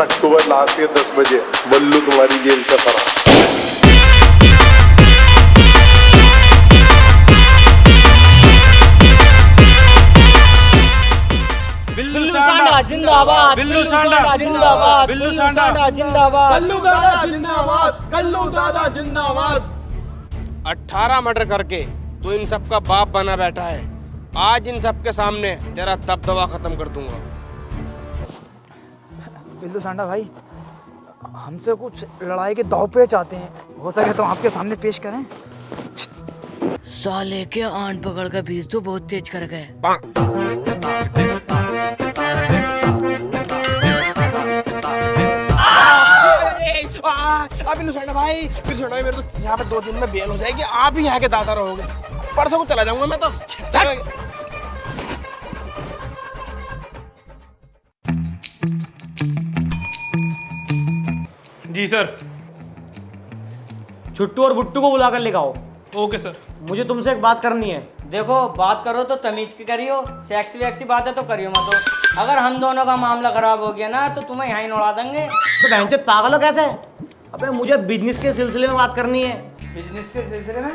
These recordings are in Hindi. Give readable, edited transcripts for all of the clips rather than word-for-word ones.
अक्टूबर लास्ट ईयर 10 बजे बल्लू तुम्हारी जेल से फरार। बिल्लू सांडा जिंदाबाद, बिल्लू सांडा जिंदाबाद, बिल्लू सांडा जिंदाबाद, कल्लू दादा जिंदाबाद, कल्लू दादा जिंदाबाद। 18 मर्डर करके तो इन सब का बाप बना बैठा है। आज इन सब के सामने तेरा दबदबा खत्म कर दूंगा। बिल्लू सांडा भाई, हमसे कुछ लड़ाई के दाव पे चाहते हैं, हो सके तो आपके सामने पेश करें। साले के आन पकड़ कर बीज तो बहुत तेज कर गए। बिल्लू सांडा भाई, फिर छोड़ो मेरे तो यहाँ पे 2 दिन में बेल हो जाएगी। आप ही यहाँ के दादा रहोगे। परसों को चला जाऊंगा मैं तो। जी सर। छुट्टू और बुट्टू को बुला कर लेकर आओ। Okay sir. मुझे तुमसे एक बात करनी है। देखो, बात करो तो तमीज की करियो, सेक्सी वैक्सी बातें तो करियो मत। तो अगर हम दोनों का मामला खराब हो गया ना तो तुम्हें यहाँ ही उड़ा देंगे। तो बहन चोद पागल हो कैसे? अबे मुझे बिजनेस के सिलसिले में बात करनी है। बिजनेस के सिलसिले में?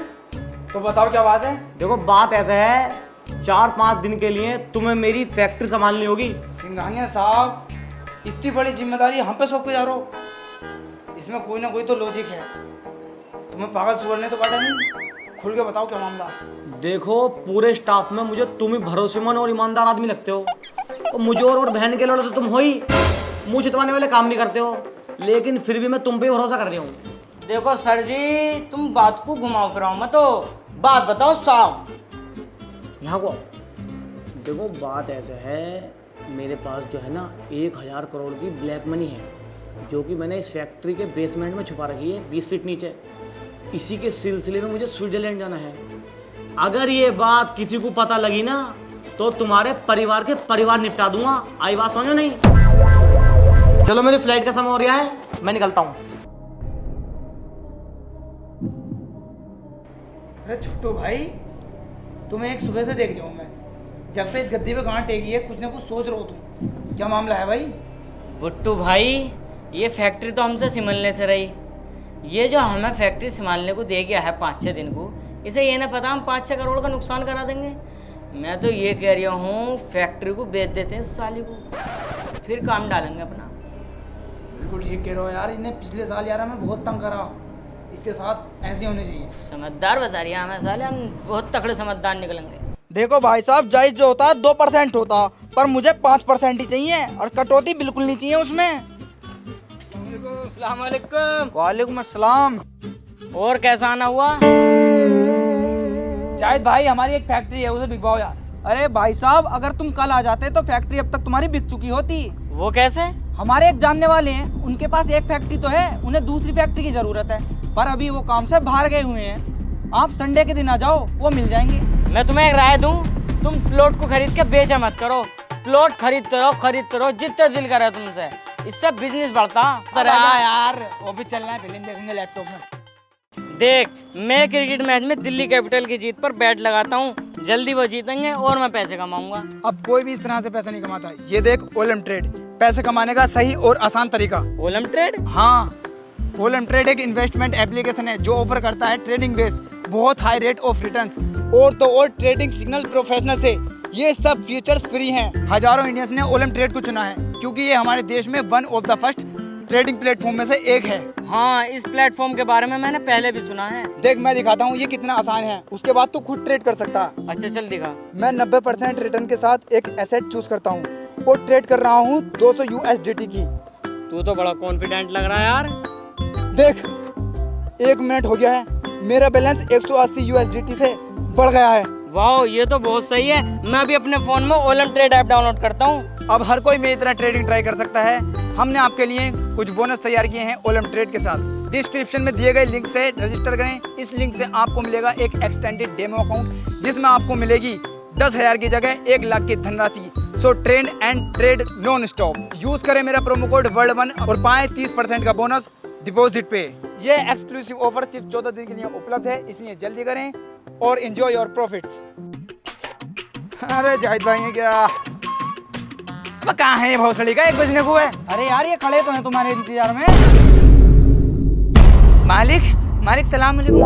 तो बताओ क्या बात है। देखो बात ऐसा है, 4-5 दिन के लिए तुम्हें मेरी फैक्ट्री संभालनी होगी। सिंघानिया साहब, इतनी बड़ी जिम्मेदारी हम पे सौंप के जा रहे हो, इसमें कोई ना कोई तो लॉजिक है। तुम्हें पागल सुअर ने तो काटा नहीं, खुल के बताओ क्या मामला। देखो, पूरे स्टाफ में मुझे तुम ही भरोसेमंद और ईमानदार आदमी लगते हो। तो मुझे और बहन के लड़ो तो तुम हो ही, मुँह छितवाने वाले काम नहीं करते हो, लेकिन फिर भी मैं तुम पे भरोसा कर रही हूँ। देखो सर जी, तुम बात को घुमाओ फिराओ मत, बात बताओ साफ। यहाँ को देखो, बात ऐसा है, मेरे पास जो है ना 1000 करोड़ की ब्लैक मनी है, जो कि मैंने इस फैक्ट्री के बेसमेंट में छुपा रखी है 20 फीट नीचे। इसी के सिलसिले में मुझे स्विट्जरलैंड जाना है। अगर ये बात किसी को पता लगी ना तो तुम्हारे परिवार के परिवार निपटा दूंगा। आई बात समझो नहीं? चलो, मेरी फ्लाइट का समय हो रहा है, मैं निकलता हूँ। अरे छुट्टू भाई, तुम्हें एक सुबह से देख रहा हूँ मैं, जब से इस गद्दी पे गांठ टेकी है कुछ ना कुछ सोच रहे हो तुम। क्या मामला है भाई? बुट्टू भाई, ये फैक्ट्री तो हमसे संभालने से रही। ये जो हमें फैक्ट्री संभालने को दे गया है 5-6 दिन को, इसे ये ना पता हम 5-6 करोड़ का नुकसान करा देंगे। मैं तो ये कह रहा हूँ, फैक्ट्री को बेच देते हैं इस साली को, फिर काम डालेंगे अपना। बिल्कुल ठीक कह रहे हो यार, इन्हें पिछले साल यार हमें बहुत तंग करा, इसके साथ ऐसे होने चाहिए। समझदार बता रही है हमें साले, हम बहुत तकड़े समझदार निकलेंगे। देखो भाई साहब, जायज जो होता है 2% होता, पर मुझे 5% ही चाहिए और कटौती बिल्कुल नहीं चाहिए उसमें। अस्सलाम वालेकुम। वालेकुम अस्सलाम। और कैसा आना हुआ? जाहिद भाई, हमारी एक फैक्ट्री है, उसे बिकवाओ यार। अरे भाई साहब, अगर तुम कल आ जाते तो फैक्ट्री अब तक तुम्हारी बिक चुकी होती। वो कैसे? हमारे एक जानने वाले हैं, उनके पास एक फैक्ट्री तो है, उन्हें दूसरी फैक्ट्री की जरूरत है, पर अभी वो काम से बाहर गए हुए हैं। आप संडे के दिन आ जाओ, वो मिल जाएंगे। मैं तुम्हें एक राय दूं, तुम प्लॉट को खरीद के बेचा मत करो। प्लॉट खरीदते रहो जितना दिल करे तुमसे, इससे बिजनेस बढ़ता। यार वो भी चलना है, फिल्म देखेंगे लैपटॉप में। देख, मैं क्रिकेट मैच में दिल्ली कैपिटल की जीत पर बैट लगाता हूँ, जल्दी वो जीतेंगे और मैं पैसे कमाऊंगा। अब कोई भी इस तरह से पैसा नहीं कमाता। ये देख, ओलम ट्रेड, पैसे कमाने का सही और आसान तरीका। Olam trade? हाँ, ओलम ट्रेड एक इन्वेस्टमेंट एप्लीकेशन है जो ऑफर करता है ट्रेडिंग बेस, बहुत हाई रेट ऑफ रिटर्न्स, और तो और ट्रेडिंग सिग्नल प्रोफेशनल से। ये सब फीचर्स फ्री हैं। हजारों इंडियंस ने ओलम ट्रेड को चुना है क्योंकि ये हमारे देश में one of the first trading platform में से एक है। हाँ, इस प्लेटफॉर्म के बारे में मैंने पहले भी सुना है। देख, मैं दिखाता हूँ ये कितना आसान है, उसके बाद तू खुद ट्रेड कर सकता है। अच्छा चल दिखा। मैं 90% रिटर्न के साथ एक एसेट चूज करता हूँ और ट्रेड कर रहा हूँ 200 USDT की। तू तो बड़ा कॉन्फिडेंट लग रहा है यार। देख, 1 मिनट हो गया है, मेरा बैलेंस 180 USDT से बढ़ गया है। वाह, ये तो बहुत सही है। मैं अभी अपने फोन में ओलम ट्रेड ऐप डाउनलोड करता हूँ। अब हर कोई मेरी तरह ट्रेडिंग ट्राई कर सकता है। हमने आपके लिए कुछ बोनस तैयार किए हैं ओलम ट्रेड के साथ। डिस्क्रिप्शन में दिए गए लिंक से रजिस्टर करें। इस लिंक से आपको मिलेगा एक एक्सटेंडेड डेमो अकाउंट, जिसमें आपको मिलेगी 10,000 की जगह 1 लाख की धनराशि। So trade and trade non stop. Use करें मेरा प्रोमो कोड वर्ल्ड1 और पाएं 30% का बोनस डिपॉजिट पे। ये एक्सक्लूसिव ऑफर सिर्फ 14 दिन के लिए उपलब्ध है, इसलिए जल्दी करें और एंजॉय योर प्रॉफिट्स। अरे जाहिद भाई, क्या अब कहाँ है ये भोसड़ी का 1 बजने को है। अरे यार ये खड़े तो हैं तुम्हारे इंतजार में। मालिक सलाम अलैकुम।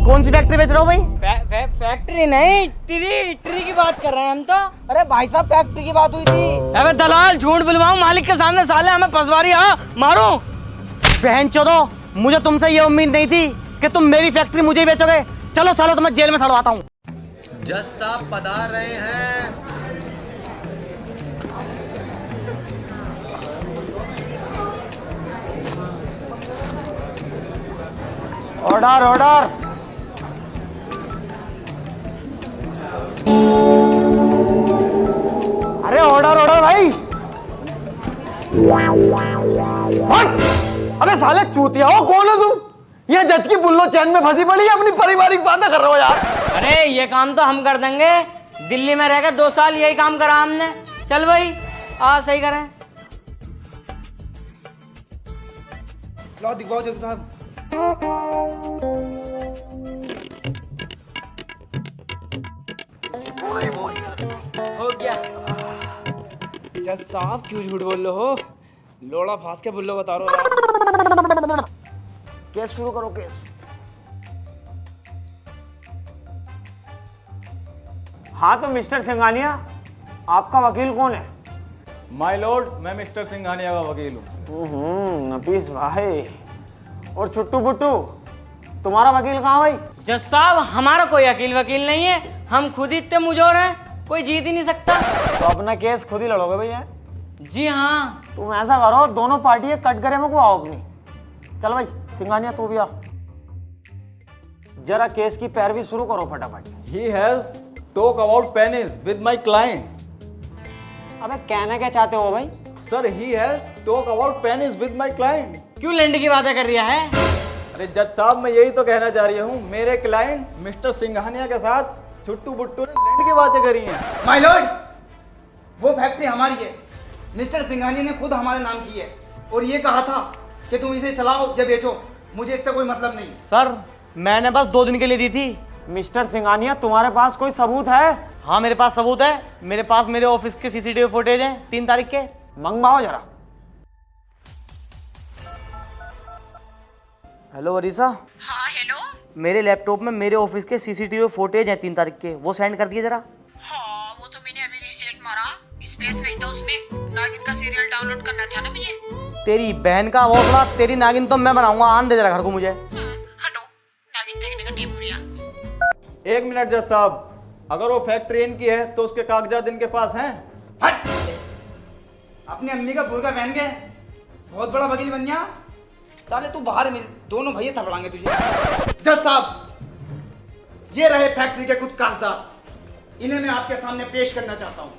कौन सी फैक्ट्री बेच रहे हो भाई? फैक्ट्री नहीं, ट्री की बात कर रहे हैं हम तो। अरे भाई साहब फैक्ट्री की बात हुई थी। अबे दलाल, झूठ बुलवाऊं मालिक के सामने, साले हमें फंसवारी। हाँ मारो। बहन चोदो, मुझे तुमसे ये उम्मीद नहीं थी कि तुम मेरी फैक्ट्री मुझे ही बेचोगे। चलो सालो तुम्हें जेल में छड़वाता हूँ। जज साहब पधार रहे हैं। Order order. अरे ऑर्डर ऑर्डर भाई। हट! अबे साले चूतिया हो, कौन हो तुम? ये जज की बुल्लो चैन में फंसी पड़ी है, अपनी पारिवारिक बातें कर रहे हो यार। अरे ये काम तो हम कर देंगे। दिल्ली में रहकर 2 साल यही काम करा हमने। चल भाई आ सही करें। लो दिखवाओ जज साहब। हो गया। जज साहब क्यों झूठ बोल रहे हो? लोड़ा फांस के बुल्लो बता रहे हो यार। केस शुरू करो, केस। हाँ तो मिस्टर सिंघानिया, आपका वकील कौन है? माय लॉर्ड, मैं मिस्टर सिंघानिया का वकील हूँ। नफीस भाई। और छुट्टू बुट्टू, तुम्हारा वकील कहाँ भाई? जज साहब हमारा कोई वकील नहीं है, हम खुद ही इतने मुजोर हैं, कोई जीत ही नहीं सकता। तो अपना केस खुद ही लड़ोगे भैया? जी हाँ। तुम ऐसा करो, दोनों पार्टी कटघरे में को आओ अपनी। चल भाई सिंघानिया तू भी आ, जरा केस की पैरवी शुरू करो फटाफट। He has talk about pennies with my client. अबे कहना क्या चाहते हो भाई? Sir, he has talk about pennies with my client. क्यों लैंड की बातें कर रहा है? अरे जज साहब, मैं यही तो कहना चाह रही हूँ, मेरे क्लाइंट मिस्टर सिंघानिया के साथ छुट्टू बुट्टू ने लैंड की बातें करी हैं। माय लॉर्ड, वो फैक्ट्री हमारी है। मिस्टर सिंघानिया ने खुद हमारे नाम की है और ये कहा था कि तुम इसे चलाओ या बेचो, मुझे इससे कोई मतलब नहीं। सर मैंने बस 2 दिन के लिए दी थी। मिस्टर सिंघानिया तुम्हारे पास कोई सबूत है? हाँ मेरे पास सबूत है, मेरे पास मेरे ऑफिस के सीसीटीवी फुटेज हैं 3 तारीख के, मंगवाओ जरा। हेलो वरीसा। हाँ हेलो। मेरे लैपटॉप में मेरे ऑफिस के सीसीटीवी फुटेज हैं 3 तारीख के, वो सेंड कर दिए जरा। हाँ वो तो मैंने अभी रिसेट मारा, स्पेस नहीं था उसमें, नागिन का सीरियल डाउनलोड करना था ना मुझे। तेरी बहन का वो बड़ा, तेरी नागिन तो मैं बनाऊंगा, आन दे जरा घर को मुझे। हटो, नागिन देखने का टीम हो गया। 1 मिनट जज साहब, अगर वो फैक्ट्री इनकी है तो उसके कागजात इनके पास हैं? हट! अपनी अम्मी का बुर्का पहन के बहुत बड़ा वकील बन गया। साले तू बाहर मिल, दोनों भैया थपड़ाएंगे तुझे। जज साहब, ये रहे फैक्ट्री के कुछ कागजात, इन्हें मैं आपके सामने पेश करना चाहता हूँ।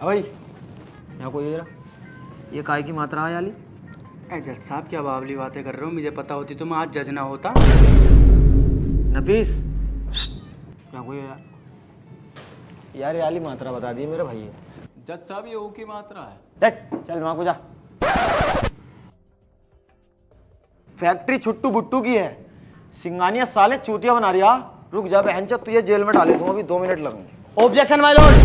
भाई यहाँ को ये काय की मात्रा है याली? जज साहब क्या बावली बातें कर रहे हो, मुझे पता होती तो मैं आज जज ना होता। नफीस क्या कोई यार याली मात्रा बता दी मेरे भाई। जज साहब ये ऊ की मात्रा है। देख चल वहां को जा। फैक्ट्री छुट्टू बुट्टू की है, सिंघानिया साले चूतिया बना रही। रुक जा बहन चो, तुझे जेल में डाले दूंगा, अभी 2 मिनट लगेंगे। ऑब्जेक्शन माय लॉर्ड,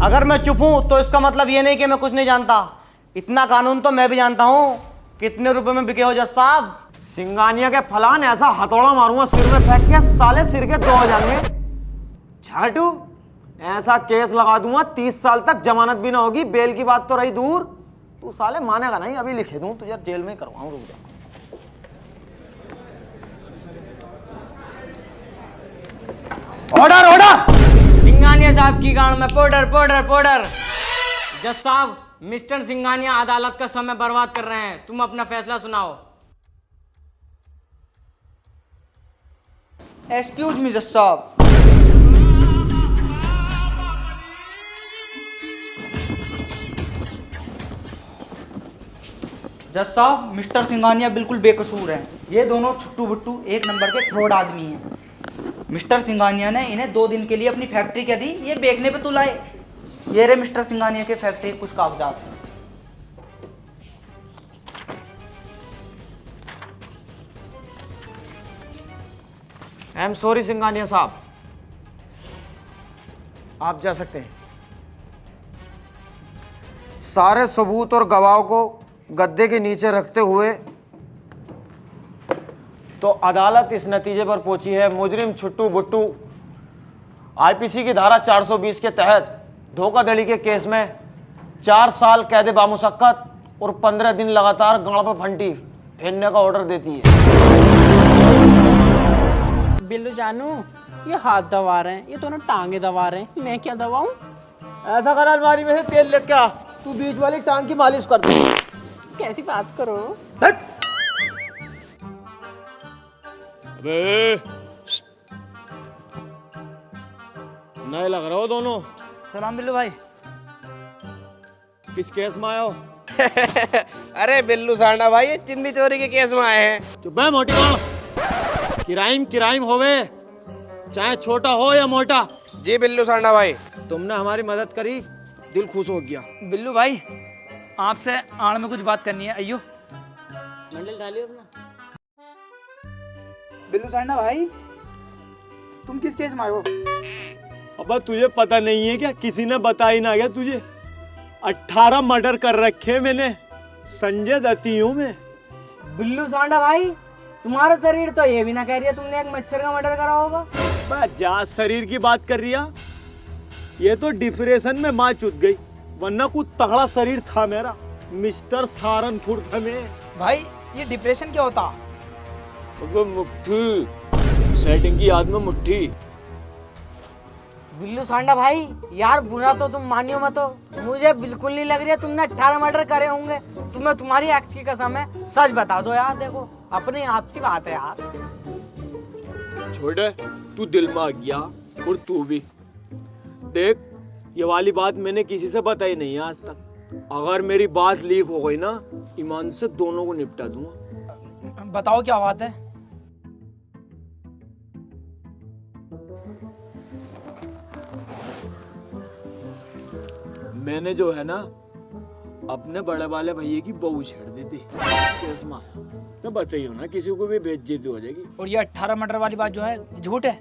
अगर मैं चुप हूं तो इसका मतलब ये नहीं कि मैं कुछ नहीं जानता। इतना कानून तो मैं भी जानता हूं। कितने रुपए में बिके हो जज साहब? सिंघानिया के फलान ऐसा हथौड़ा मारूंगा सिर में फेंक के, साले सिर के 2 हो जाएंगे। झाटू ऐसा केस लगा दूंगा 30 साल तक जमानत भी ना होगी, बेल की बात तो रही दूर। तू साले मानेगा नहीं, अभी लिखे दूं तुझे जेल में करवाऊं। रुक जा। Order order. सिंघानिया साहब की गांड में पाउडर पाउडर पाउडर। जज साहब, मिस्टर सिंघानिया अदालत का समय बर्बाद कर रहे हैं, तुम अपना फैसला सुनाओ। एक्सक्यूज मी जज साहब। जज साहब, मिस्टर सिंघानिया बिल्कुल बेकसूर हैं। ये दोनों छुट्टू बुट्टू 1 नंबर के फ्रॉड आदमी हैं। मिस्टर सिंघानिया ने इन्हें 2 दिन के लिए अपनी फैक्ट्री क्या दी, ये बेचने पे तुलाए। ये रहे मिस्टर सिंघानिया के फैक्ट्री कुछ कागजात। आई एम सॉरी सिंघानिया साहब, आप जा सकते हैं। सारे सबूत और गवाहों को गद्दे के नीचे रखते हुए तो अदालत इस नतीजे पर पहुंची है, मुजरिम छुट्टू बुट्टू आईपीसी की धारा 420 के तहत धोखाधड़ी के केस में 4 साल कैद बामुशक्कत और 15 दिन लगातार गांड पर फंटी फेरने का ऑर्डर देती है। बिल्लू जानू, ये हाथ दबा रहे हैं, ये दोनों टांगे दबा रहे हैं, मैं क्या दबाऊं? ऐसा कर अलमारी में से तेल लेके आ, तू बीच वाली टांग की मालिश कर दे। कैसी बात करो? अबे नए लग रहे हो दोनों। सलाम बिल्लू भाई। किस केस में आए हो? अरे बिल्लू सांडा भाई, ये चिंदी चोरी के केस में आए हैं। चुप है मोटी किराइम किराइम होवे, चाहे छोटा हो या मोटा। जी बिल्लू सांडा भाई। तुमने हमारी मदद करी, दिल खुश हो गया। बिल्लू भाई, आपसे आड़ में कुछ बात करनी है। अयो मंडल डालियो अपना। बिल्लू सांडा भाई, तुम किस केस में आए हो? अब तुझे पता नहीं है क्या? किसी ने बताई ना क्या तुझे? 18 मर्डर कर रखे मैंने, संजय दत्ती हूँ मैं। बिल्लू सांडा भाई, तुम्हारा शरीर तो ये भी ना कह रही है तुमने एक मच्छर का मर्डर करा होगा। जा शरीर की बात कर रही है, ये तो डिप्रेशन में माँ चुत गई, वरना कुछ तगड़ा शरीर था मेरा। मिस्टर सारनपुर था मैं। भाई ये डिप्रेशन क्या होता? मुट्ठी सेटिंग की याद में मुट्ठी। बिल्लू सांडा भाई, यार बुरा तो तुम मानियो मत हो, मुझे बिल्कुल नहीं लग रही है तुमने 18 मर्डर करे होंगे। तुम्हें तुम्हारी एक्स की कसम है, सच बता दो यार। देखो अपनी आपसी बात है यार। छोड़े, तू दिल में आ गया, और तू भी देख, ये वाली बात मैंने किसी से बताई नहीं है आज तक। अगर मेरी बात लीक हो गई ना, ईमान से दोनों को निपटा दूंगा। बताओ क्या बात है? मैंने जो है ना अपने बड़े वाले भैया की बहू छेड़ दी थी केस में। तो बताइए ना, किसी को भी बेइज्जती हो जाएगी। और ये 18 मर्डर वाली बात जो है झूठ है?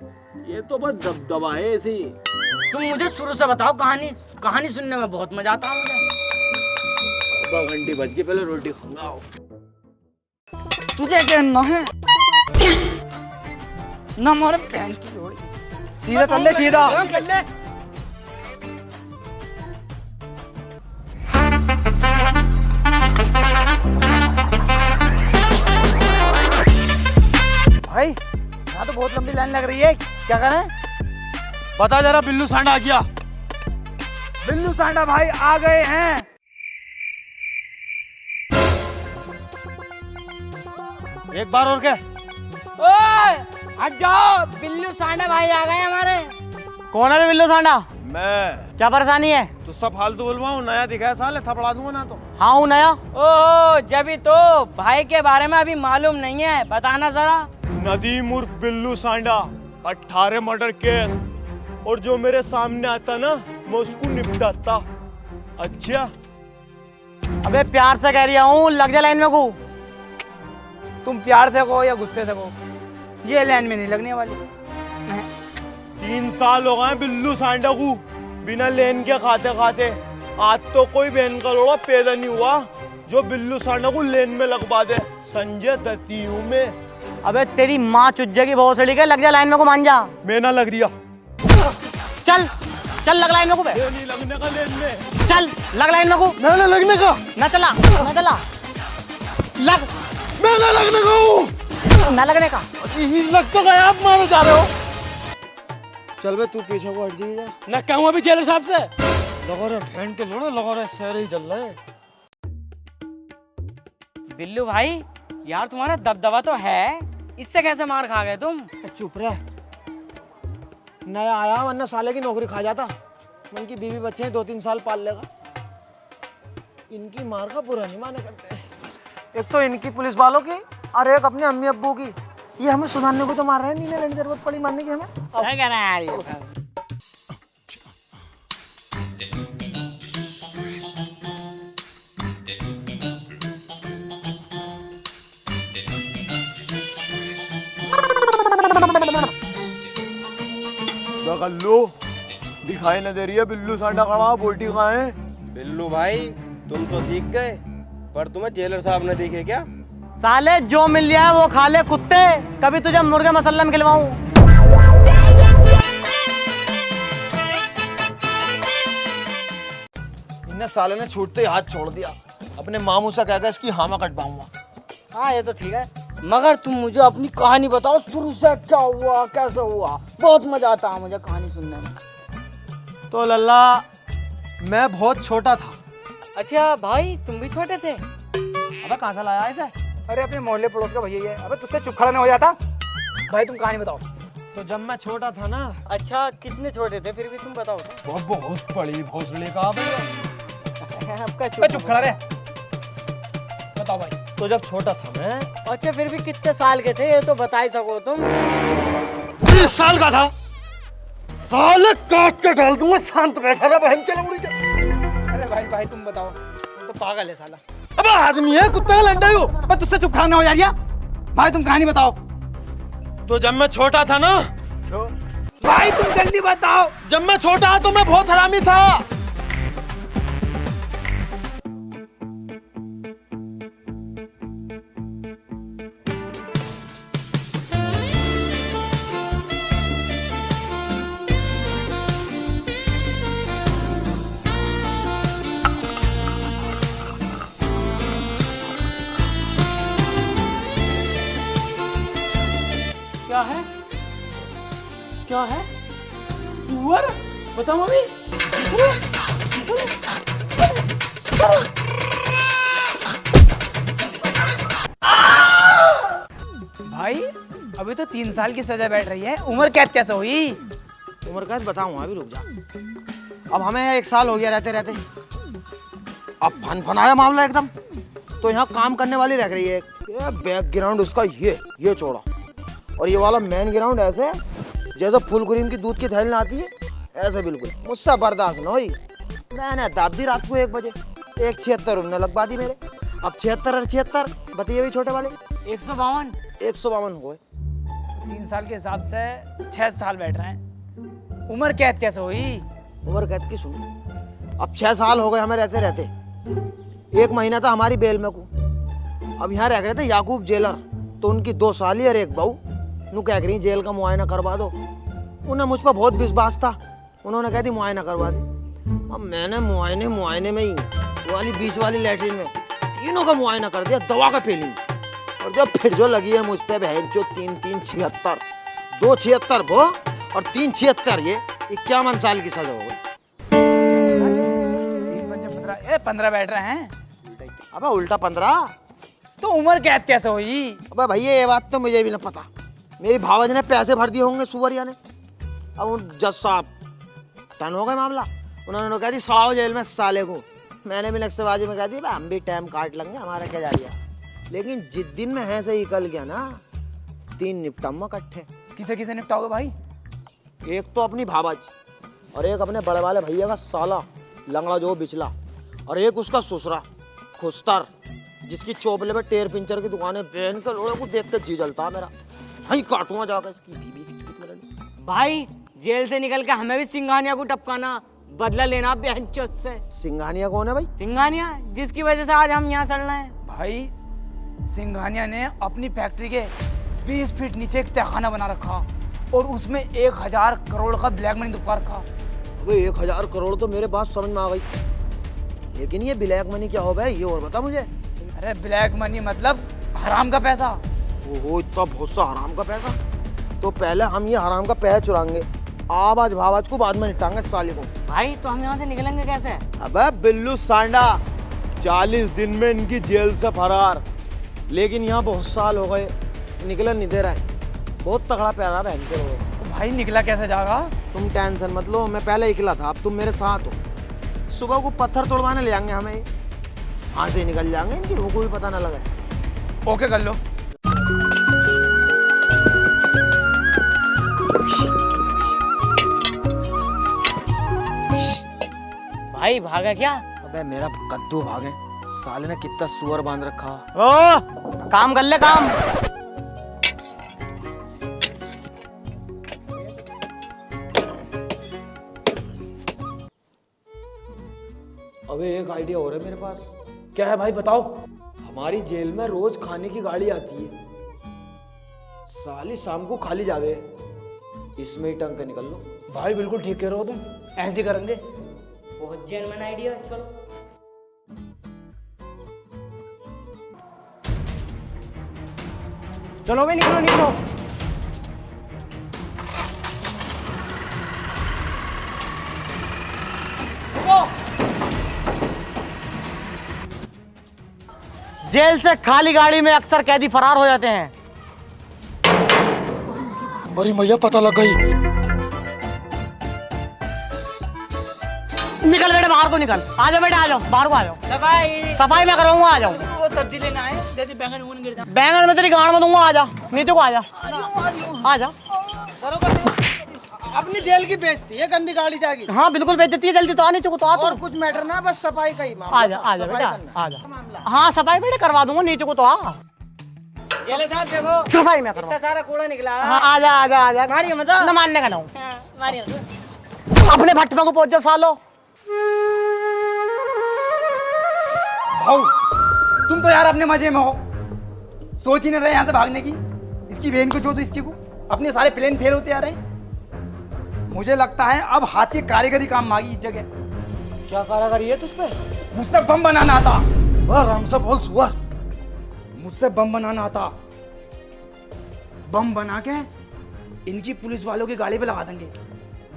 ये तो बस दबदबा है ऐसे ही। तुम मुझे शुरू से बताओ कहानी, कहानी सुनने में बहुत मजा आता है मुझे। घंटी बज के पहले रोटी खाऊंगा। तुझे क्या ना है ना मारे बहन की जोड़ी। सीधा चल ले, सीधा। भाई यहाँ तो बहुत लंबी लाइन लग रही है, क्या करें? बता जरा, बिल्लू सांडा आ गया? बिल्लू सांडा भाई आ गए हैं। एक बार और क्या? ओए हट जाओ, बिल्लू सांडा भाई आ गए हमारे। कौन है बिल्लू सांडा? मैं। क्या परेशानी है? तो सब फालतू बोलवाऊं, नया दिखा है साले, थपड़ा दूंगा ना तो। हाँ हूँ नया। ओह जब तो भाई के बारे में अभी मालूम नहीं है, बताना जरा। नदीम उर्फ बिल्लू सांडा, 18 मर्डर केस, और जो मेरे सामने आता ना मैं उसको निपटाता। अच्छा अबे प्यार से कह रहा हूँ, लग जा लाइन में को। तुम प्यार से कहो या गुस्से से कहो, ये लाइन में नहीं लगने वाली। 3 साल हो गए बिल्लू सांडा को बिना लेन के खाते खाते। आज तो कोई बहन का लोड़ा पैदा नहीं हुआ जो बिल्लू सांडा को लेन में लगवा दे। संजय दत्ती हूँ मैं। अबे तेरी माँ चुज्जे की बहुत सड़ी के, लग जा लाइन में को, मान जा। मैं ना लग रिया। चल चल लग लाइन में को बे। नहीं लगने का लेन में। चल लग लाइन में को। ना लगने का। ना चला ना चला लग। मैं ना लगने का हूँ। ना लगने का लग तो गया, आप मारे जा रहे हो। चल बे तू पीछे को हट जाइए। ना कहूँ अभी जेलर साहब से। लगा रहे फैन के लोड़ा, लगा रहे शहर ही चल रहा है। बिल्लू भाई यार तुम्हारा दबदबा तो है, इससे कैसे मार खा गए तुम? चुप रह, नया आया वरना साले की नौकरी खा जाता। उनकी बीवी बच्चे हैं, 2-3 साल पाल लेगा। इनकी मार का बुरा नहीं माने करते। एक तो इनकी पुलिस वालों की और एक अपने अम्मी अब्बू की। ये हमें सुनाने को तो मार रहे हैं, नहीं लेने जरूरत पड़ी मारने की हमें। क्या कहना है यार ये? गल्लू दिखाई न दे रही है, बिल्लू सांडा खड़ा, बोल्टी कहाँ है? बिल्लू भाई तुम तो दिख गए, पर तुम्हें जेलर साहब ने दिखे क्या? साले जो मिल जाए वो खा ले कुत्ते, कभी तुझे मुर्गे मसल्लम खिलवाऊं। इन्हें साले ने छूटते ही हाथ छोड़ दिया, अपने मामू से कहकर इसकी हामा कटवाऊंगा। हाँ ये तो ठीक है, मगर तुम मुझे अपनी कहानी बताओ, शुरू से क्या हुआ, कैसे हुआ। बहुत मजा आता है मुझे कहानी सुनने में। तो लल्ला मैं बहुत छोटा था। अच्छा भाई तुम भी छोटे थे? अबे कहाँ से लाया इसे? अरे अपने मोहल्ले पड़ोस का भैया ही है। अबे तुझसे चुप खड़ा नहीं हो जाता। भाई तुम कहानी बताओ। तो जब मैं छोटा था ना। अच्छा कितने छोटे थे फिर भी तुम बताओ। बहुत बड़ी भोसले का भैया। आपका चुप खड़ा रहे। बताओ भाई। तो जब छोटा था मैं। अच्छा फिर भी कितने साल के थे ये तो बता ही सको तुम। 20 साल का था। साले काट के डाल दूंगा, शांत बैठा रहा बहन के लंगड़ी के। अरे भाई तुम बताओ, तुम तो पागल है साला। अब आदमी है कुत्ता का लंडा हो। अबे तुझसे चुप खड़ा ना हो यार। भाई तुम कहानी बताओ। तो जब मैं छोटा था ना। भाई तुम जल्दी बताओ। जब मैं छोटा तो मैं बहुत हरामी था। क्या है? क्या है? सुअर? बताओ मम्मी। भाई अभी तो 3 साल की सजा बैठ रही है, उम्र कैद कैसे हुई? उम्र कैद बताऊंगा, अभी रुक जा। अब हमें 1 साल हो गया रहते रहते। अब फन-फनाया मामला एकदम। तो यहाँ काम करने वाली रह रही है। ये बैकग्राउंड उसका ये चौड़ा, और ये वाला मेन ग्राउंड ऐसे जैसे फुल क्रीम की दूध की थैली ना आती है, ऐसे बिल्कुल। मुझसे बर्दाश्त न हुई, मैंने दाब दी रात को 1 बजे। 176 उन्होंने लगवा दी मेरे। अब 76 और 76 बताइए भी छोटे वाले 152 हो गए। 3 साल के हिसाब से 6 साल बैठ रहे हैं। उम्र कैद कैसे हुई? उम्र कैद की सुन, अब 6 साल हो गए हमें रहते रहते। 1 महीना था हमारी बेल में को। अब यहाँ रह रहे थे याकूब जेलर, तो उनकी 2 साली और 1 बहू नू कह रही जेल का मुआयना करवा दो। उन्हें मुझ पर बहुत विश्वास था, उन्होंने कह दी मुआयना करवा दी। अब मैंने मुआयने में ही वाली 20 वाली लैट्रिन में तीनों का मुआयना कर दिया, दवा का फीलिंग। और जब फिर जो लगी है मुझ पे बहन जो 3-3 76, 2 76 वो और 3 76, ये 51 साल की सजा हो गई। 15 बैठ रहे हैं। अबे उल्टा 15। तो उम्र कैद कैसे हुई? अबे भैया ये बात तो मुझे भी ना पता। मेरी भावज ने पैसे भर दिए होंगे सुवरिया ने। अब उन जज साहब टन हो गए मामला, उन्होंने कह दी सड़ाओ जेल में साले को। मैंने भी नक्सलबाजी में कह दी हम भी टाइम काट लेंगे, हमारा क्या जा रहा। लेकिन जिस दिन में है से निकल गया ना, 3 निपटाऊंगा इकट्ठे। किसे निपटाओगे भाई? एक तो अपनी भावज, और एक अपने बड़े वाले भैया का साला लंगड़ा जो बिचला, और एक उसका ससुरा खुस्तर, जिसकी चोपले पे टेर पिंचर की दुकानें पहन कर लोगों को देख कर जी जलता मेरा। वहीं काटूंगा जाकर इसकी बीवी। भाई जेल से निकल के हमें भी सिंघानिया को टपकाना, बदला लेना बेहंचोद से। सिंघानिया कौन है भाई? सिंघानिया जिसकी वजह से आज हम यहाँ सड़ रहे हैं। भाई सिंघानिया ने अपनी फैक्ट्री के 20 फीट नीचे एक तहखाना बना रखा, और उसमें 1000 करोड़ का ब्लैक मनी दुबका रखा। अबे 1000 करोड़ तो मेरे बात समझ में आ गई, लेकिन ये ब्लैक मनी क्या हो भाई, ये और बता मुझे। अरे ब्लैक मनी मतलब हराम का पैसा। ओहो इतना बहुत सा हराम का पैसा। तो पहले हम ये हराम का पैसा चुराएंगे, आवाज भावाज को बाद में निपटाएंगे साले को। भाई तो हम यहाँ से निकलेंगे कैसे? अबे बिल्लू सांडा 40 दिन में इनकी जेल से फरार, लेकिन यहाँ बहुत साल हो गए निकलने नहीं दे रहा है। बहुत तगड़ा प्यारा बहन के लोगों। तो भाई निकला कैसे जाएगा? तुम टेंशन मत लो, मैं पहले निकला था, अब तुम मेरे साथ हो। सुबह को पत्थर तोड़वाने ले जाएंगे हमें, यहाँ से निकल जाएंगे, इनकी रूह को भी पता ना लगे। ओके कर लो। भाई भागा क्या? अबे मेरा कद्दू भागे, साले ने कितना सुअर बांध रखा। ओ काम कर ले काम। अबे एक आइडिया हो रहा है मेरे पास। क्या है भाई बताओ। हमारी जेल में रोज खाने की गाड़ी आती है, साली शाम को खाली जावे, इसमें ही टंग के निकल लो। भाई बिल्कुल ठीक कह रहे हो तुम, ऐसे ही करेंगे। बहुत जेन्युइन आइडिया, चलो। चलो भाई निकलो निकलो। जेल से खाली गाड़ी में अक्सर कैदी फरार हो जाते हैं। अरे भैया पता लग गई। निकल बेटे बाहर को निकल, आ जाओ बेटे, आ जाओ बाहर को, आ जाओ। सफाई सफाई मैं कराऊंगा, आ जाओ। वो सब्जी लेना है, जैसे बैंगन वून गिर जाए। बैंगन में तेरी गाड़ में दूंगा, आ जा नीचे को, आ जा आ जा। अपनी जेल की बेइज्जती है, गंदी गाड़ी जाएगी। हाँ बिल्कुल बेइज्जती है, जल्दी तो आ नीचे को, तो आ और कुछ मैटर ना, बस सफाई का ही मामला। आ जा बेटा, आ जा। हाँ सफाई बेटे करवा दूंगा, नीचे को तो आ। जेल साहब देखो, सफाई मैं करवा। इतना सारा कूड़ा निकला। हाँ आ जा आ जा आ जा। मारिए मतलब न मानने का ना हूँ। मारिए अपने भट्टे को पहुंच जाओ सालो। भाऊ तुम तो यार अपने मजे में हो, सोच ही नहीं रहे यहाँ से भागने की। इसकी बहन को जो तो इसकी को, अपने सारे प्लान फेल होते आ रहे हैं। मुझे लगता है अब हाथ की कारीगरी काम मांगी इस जगह। क्या कारीगरी है तुझ पे? मुझसे बम बनाना आता। आराम से बोल सुअर। मुझसे बम बनाना आता। बम बना के इनकी पुलिस वालों की गाड़ी पे लगा देंगे।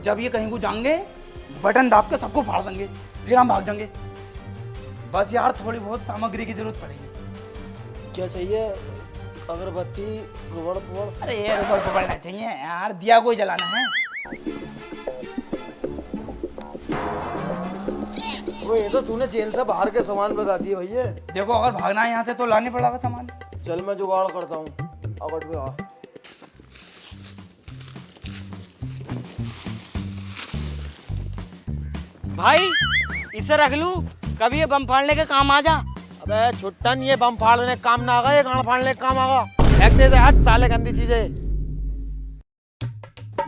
जब ये कहीं को जाएंगे, बटन दाब के सबको फाड़ देंगे, फिर हम भाग जाएंगे। बस यार थोड़ी बहुत सामग्री की जरूरत पड़ेगी। क्या चाहिए? अगरबत्ती, रुबड़ पुबड़? अरे ये रुपड़ पकड़ना चाहिए यार, दिया कोई जलाना है। वो ये तो तूने जेल से बाहर के सामान बता दिए भैया। देखो अगर भागना है यहाँ से तो लाने पड़ेगा सामान। चल मैं जुगाड़ करता हूँ, अवट पे आ। भाई इसे रख लूं, कभी ये बम फाड़ने के काम आ जा। अबे छुट्टन, ये बम फाड़ने का काम ना आगा, ये गाड़ फाड़ने का काम आगा। फेंक दे दे, हट साले गंदी चीजें।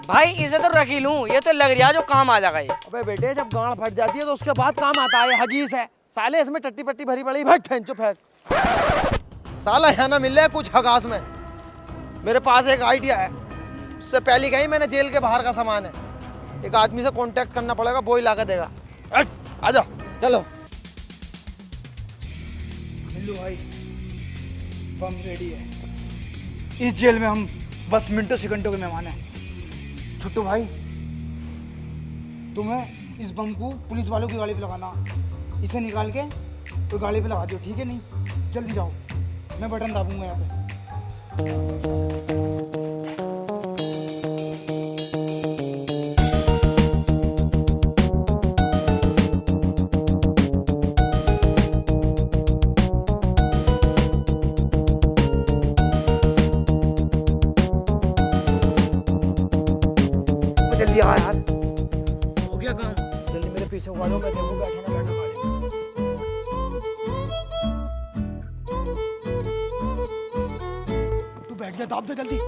भाई इसे तो रख ही लूं, ये तो लग रहा है जो काम आ जाएगा ये। अबे बेटे जब गाड़ फट जाती है तो उसके बाद काम आता है, हगीस है साले, इसमें टट्टी पट्टी भरी पड़ी। भाई ठेंचो फेंक साला, यहाँ ना मिल रहा है कुछ हगास में। मेरे पास एक आइडिया है, उससे पहले कहीं मैंने जेल के बाहर का सामान है, एक आदमी से कांटेक्ट करना पड़ेगा, वो ही ला के देगा। आ जाओ चलो मिल्लू भाई, बम रेडी है। इस जेल में हम बस मिनटों सेकंडों के मेहमान हैं। छुट्टू भाई तुम्हें इस बम को पुलिस वालों की गाड़ी पे लगाना, इसे निकाल के तो गाड़ी पे लगा दो, ठीक है? नहीं जल्दी जाओ, मैं बटन दाबूंगा यहाँ पे। जल्दी आ यार, हो गया काम। जल्दी मेरे पीछे हुआ दो, मैं देखूँ बैठा ना बैठा गाड़ी में। तू बैठ गया, दाब दे जल्दी।